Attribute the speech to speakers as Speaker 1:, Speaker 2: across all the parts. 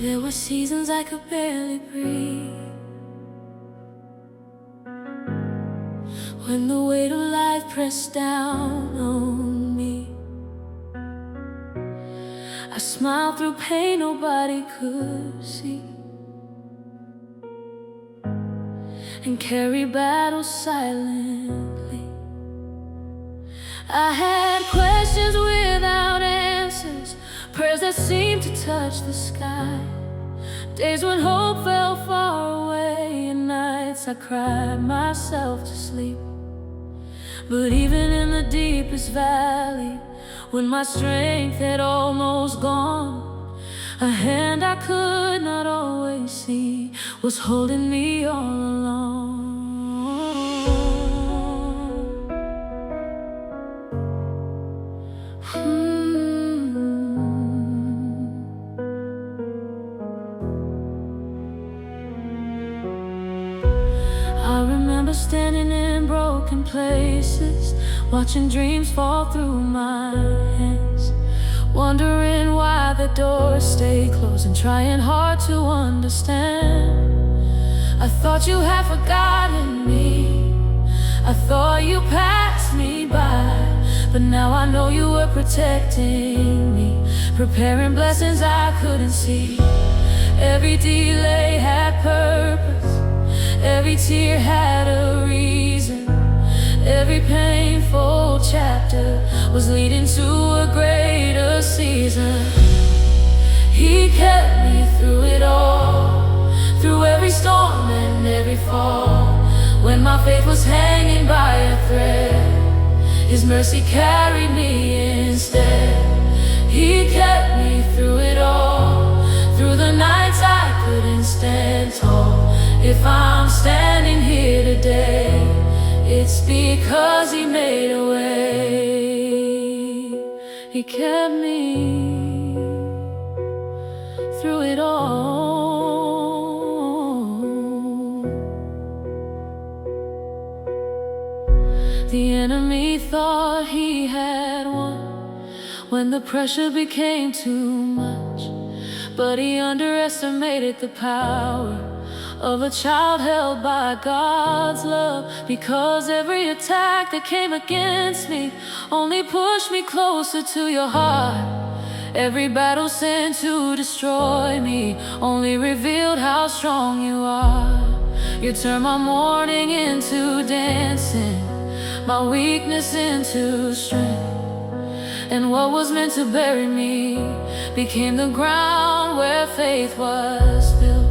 Speaker 1: There were seasons I could barely breathe, when the weight of life pressed down on me. I smiled through pain nobody could see, and carried battles silently. I had questions without answers, prayers that seemed to touch the sky, days when hope fell far away, and nights I cried myself to sleep. But even in the deepest valley, when my strength had almost gone, a hand I could not always see was holding me all along. I remember standing in broken places, watching dreams fall through my hands, wondering why the doors stay closed and trying hard to understand. I thought you had forgotten me, I thought you passed me by, but now I know you were protecting me, preparing blessings I couldn't see. Every delay had purpose, every tear had a reason, every painful chapter was leading to a greater season. He kept me through it all, through every storm and every fall. When my faith was hanging by a thread, His mercy carried me instead. He kept me through it all, through the nights I couldn't stand tall. If I'm standing here today, it's because He made a way. He kept me through it all. The enemy thought he had won when the pressure became too much, but he underestimated the power of a child held by God's love. Because every attack that came against me only pushed me closer to your heart. Every battle sent to destroy me only revealed how strong you are. You turned my mourning into dancing, my weakness into strength, and what was meant to bury me became the ground where faith was built.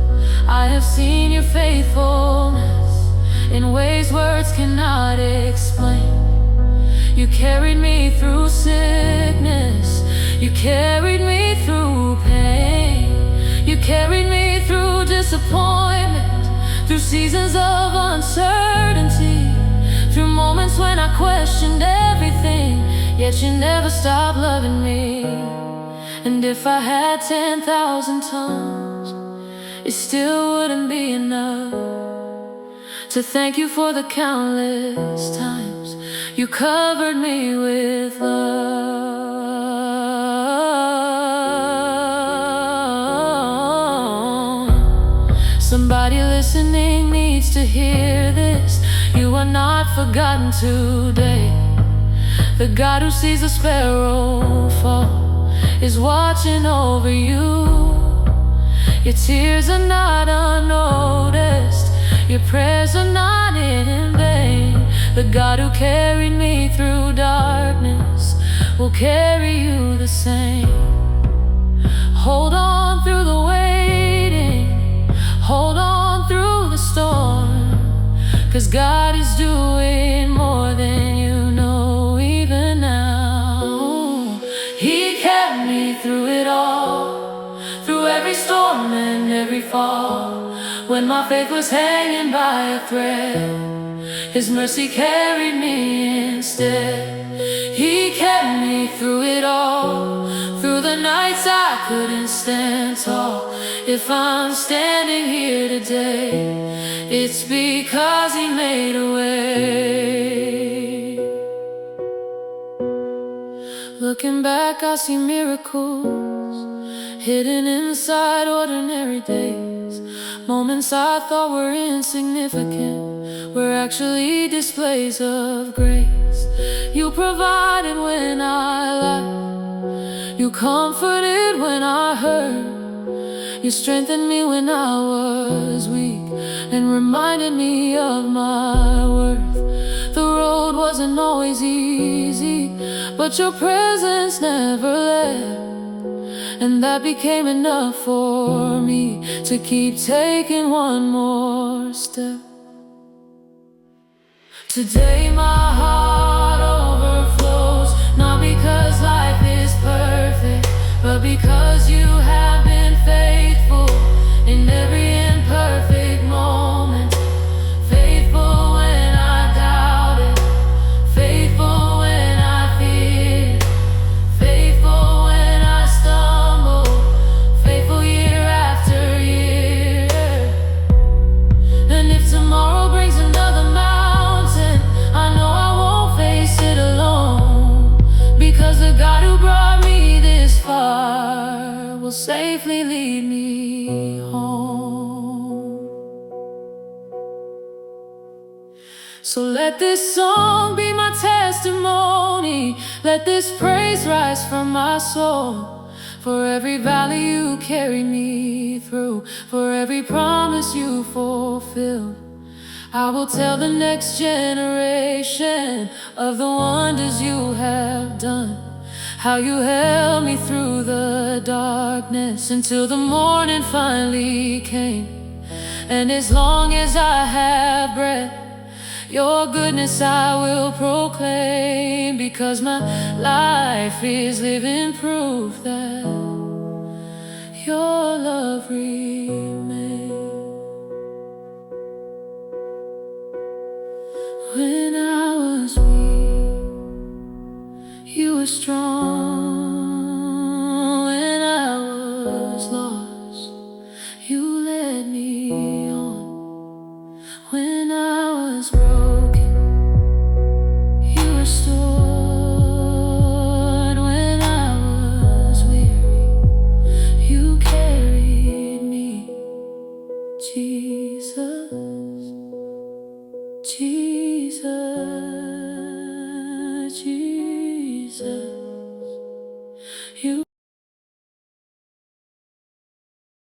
Speaker 1: I have seen your faithfulness in ways words cannot explain. You carried me through sickness, you carried me through pain, you carried me through disappointment, through seasons of uncertainty, through moments when I questioned everything, yet you never stopped loving me. And if I had 10,000 tongues, it still wouldn't be enough to thank you for the countless times you covered me with love. Somebody listening needs to hear this. You are not forgotten today. The God who sees the sparrow fall is watching over you. Your tears are not unnoticed, your prayers are not in vain. The God who carried me through darkness will carry you the same. Hold on through the waiting, hold on through the storm, 'cause God is doing more than you know even now. He kept me through it all, through every storm and every fall. When my faith was hanging by a thread, His mercy carried me instead. He kept me through it all, through the nights I couldn't stand tall. If I'm standing here today, it's because He made a way. Looking back, I see miracles hidden inside ordinary days. Moments I thought were insignificant were actually displays of grace. You provided when I lacked, you comforted when I hurt. You strengthened me when I was weak and reminded me of my worth. The road wasn't always easy, but your presence never left, and that became enough for me to keep taking one more step. Today my heart overflows, not because life is perfect, but because you have been faithful in every imperfect moment. Faithful when I doubted, faithful when I feared, faithful when I stumbled, faithful year after year. And if tomorrow brings another mountain, I know I won't face it alone, because the God who brought me this far will safely lead me home. So let this song be my testimony, let this praise rise from my soul, for every valley you carried me through, for every promise you fulfilled. I will tell the next generation of the wonders you have done, how you held me through the darkness until the morning finally came. And as long as I have breath, your goodness I will proclaim, because my life is living proof that your love reaches.